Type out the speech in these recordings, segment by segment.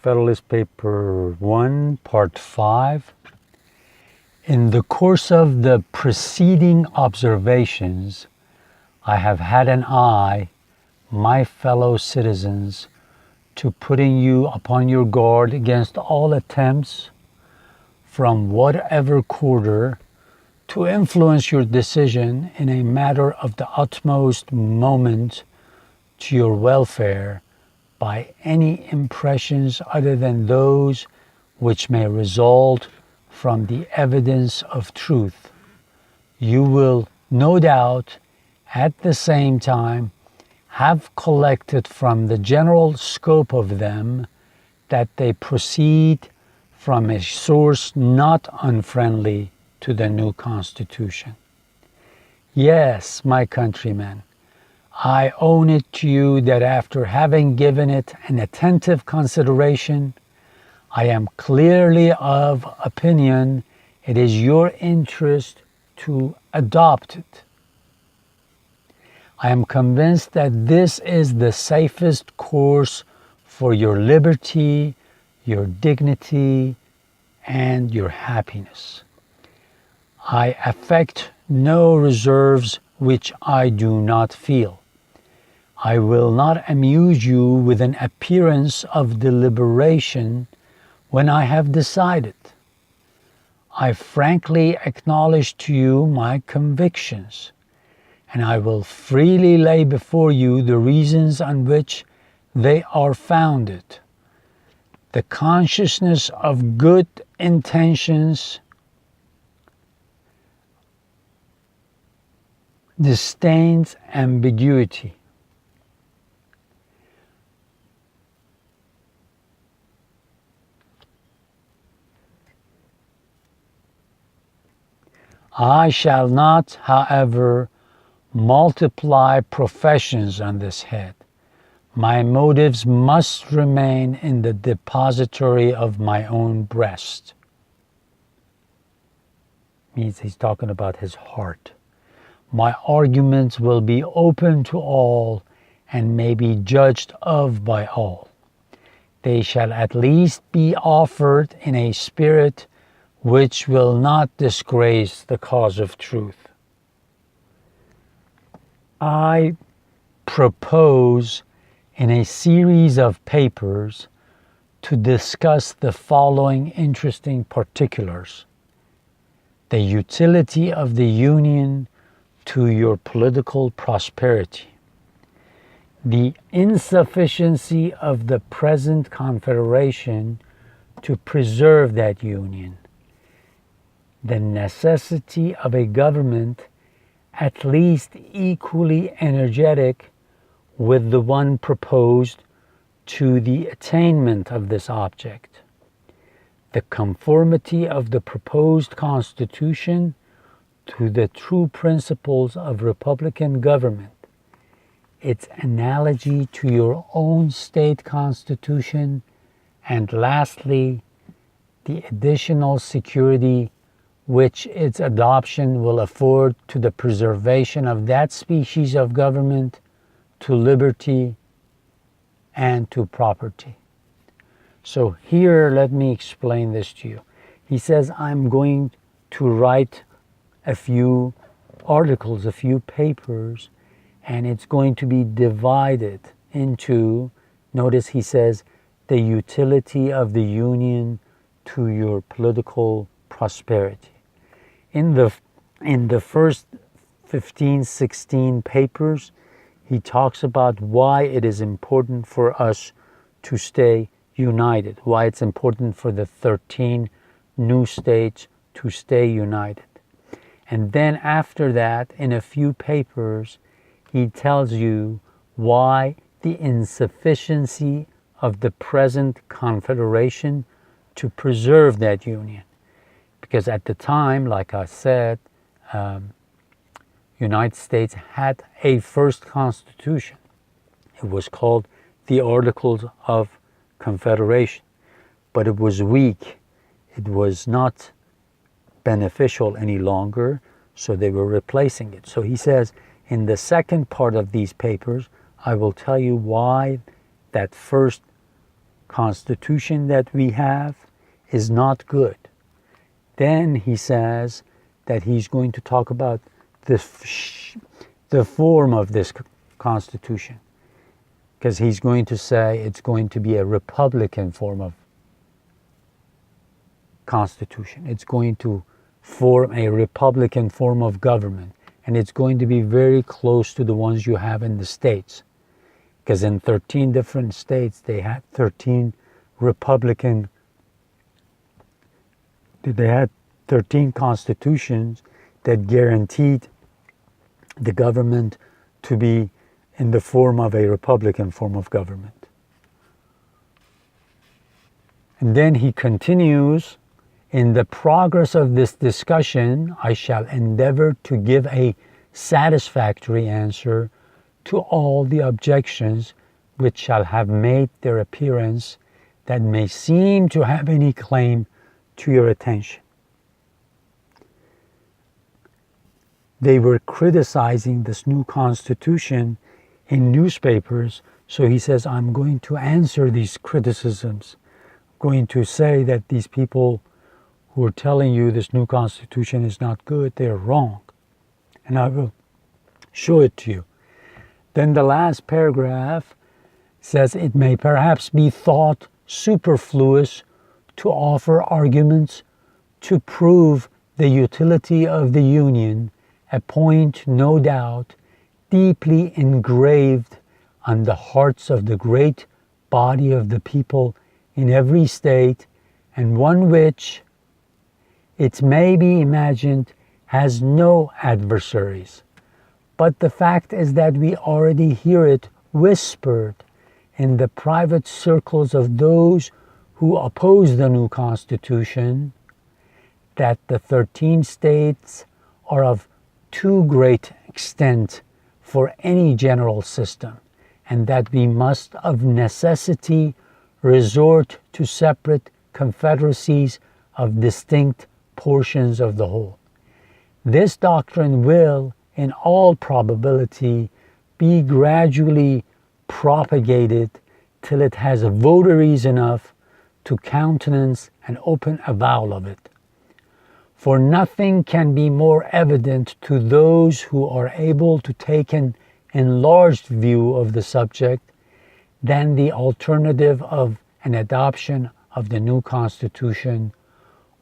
Federalist Paper 1, Part 5. In the course of the preceding observations, I have had an eye, my fellow citizens, to putting you upon your guard against all attempts, from whatever quarter, to influence your decision in a matter of the utmost moment to your welfare by any impressions other than those which may result from the evidence of truth. You will, no doubt, at the same time, have collected from the general scope of them that they proceed from a source not unfriendly to the new Constitution. Yes, my countrymen, I own it to you that after having given it an attentive consideration, I am clearly of opinion it is your interest to adopt it. I am convinced that this is the safest course for your liberty, your dignity, and your happiness. I affect no reserves which I do not feel. I will not amuse you with an appearance of deliberation when I have decided. I frankly acknowledge to you my convictions, and I will freely lay before you the reasons on which they are founded. The consciousness of good intentions disdains ambiguity. I shall not, however, multiply professions on this head. My motives must remain in the depository of my own breast. Means he's talking about his heart. My arguments will be open to all and may be judged of by all. They shall at least be offered in a spirit which will not disgrace the cause of truth. I propose in a series of papers to discuss the following interesting particulars: the utility of the Union to your political prosperity, the insufficiency of the present Confederation to preserve that Union, the necessity of a government at least equally energetic with the one proposed to the attainment of this object, the conformity of the proposed Constitution to the true principles of Republican government, its analogy to your own state constitution, and lastly, the additional security which its adoption will afford to the preservation of that species of government, to liberty, and to property. So here, let me explain this to you. He says, I'm going to write a few articles, a few papers, and it's going to be divided into, notice he says, the utility of the Union to your political prosperity. In the first 15, 16 papers, he talks about why it is important for us to stay united, why it's important for the 13 new states to stay united. And then after that, in a few papers, he tells you why the insufficiency of the present Confederation to preserve that Union. Because at the time, like I said, United States had a first Constitution. It was called the Articles of Confederation, but it was weak. It was not beneficial any longer, so they were replacing it. So he says, in the second part of these papers, I will tell you why that first constitution that we have is not good. Then he says that he's going to talk about the form of this constitution, because he's going to say it's going to be a republican form of constitution. It's going to form a republican form of government, and it's going to be very close to the ones you have in the states, because in 13 different states they had 13 republican, they had 13 constitutions that guaranteed the government to be in the form of a republican form of government. And then he continues, in the progress of this discussion, I shall endeavor to give a satisfactory answer to all the objections which shall have made their appearance that may seem to have any claim to your attention. They were criticizing this new constitution in newspapers, so he says, I'm going to answer these criticisms. I'm going to say that these people who are telling you this new constitution is not good, they're wrong. And I will show it to you. Then the last paragraph says, it may perhaps be thought superfluous to offer arguments to prove the utility of the Union, a point, no doubt, deeply engraved on the hearts of the great body of the people in every state, and one which, it may be imagined, has no adversaries. But the fact is that we already hear it whispered in the private circles of those who oppose the new Constitution, that the 13 states are of too great extent for any general system, and that we must of necessity resort to separate confederacies of distinct portions of the whole. This doctrine will, in all probability, be gradually propagated till it has votaries enough to countenance an open avowal of it. For nothing can be more evident to those who are able to take an enlarged view of the subject than the alternative of an adoption of the new Constitution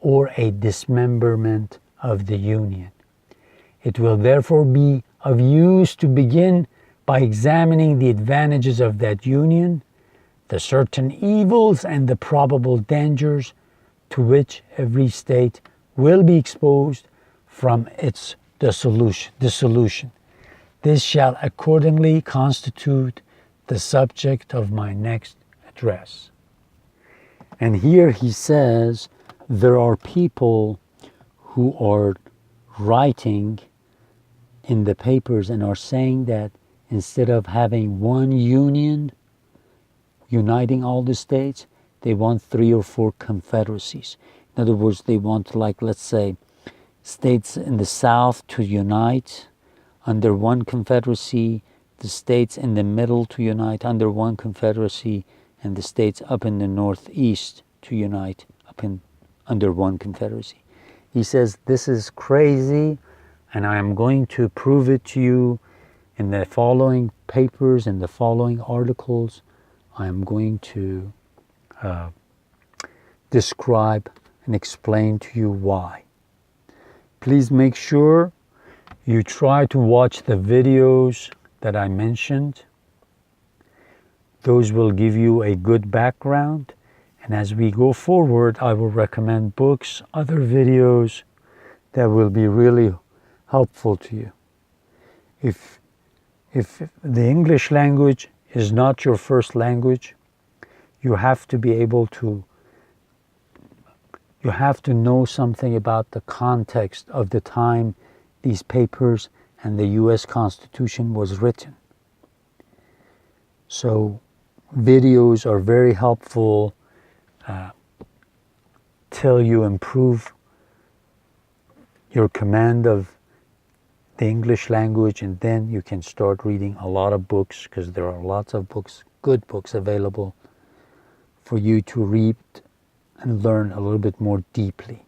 or a dismemberment of the Union. It will therefore be of use to begin by examining the advantages of that union, the certain evils and the probable dangers to which every state will be exposed from its dissolution. This shall accordingly constitute the subject of my next address. And here he says there are people who are writing in the papers and are saying that instead of having one union uniting all the states, they want 3 or 4 confederacies. In other words, they want, like, let's say, states in the south to unite under one confederacy, the states in the middle to unite under one confederacy, and the states up in the northeast to unite under one confederacy. He says, this is crazy, and I am going to prove it to you in the following papers, in the following articles. I am going to describe and explain to you why. Please make sure you try to watch the videos that I mentioned. Those will give you a good background, and as we go forward, I will recommend books, other videos that will be really helpful to you. If the English language is not your first language, you have to be able to, you have to know something about the context of the time these papers and the U.S. Constitution was written. So videos are very helpful till you improve your command of the English language, and then you can start reading a lot of books, because there are lots of books, good books available for you to read and learn a little bit more deeply.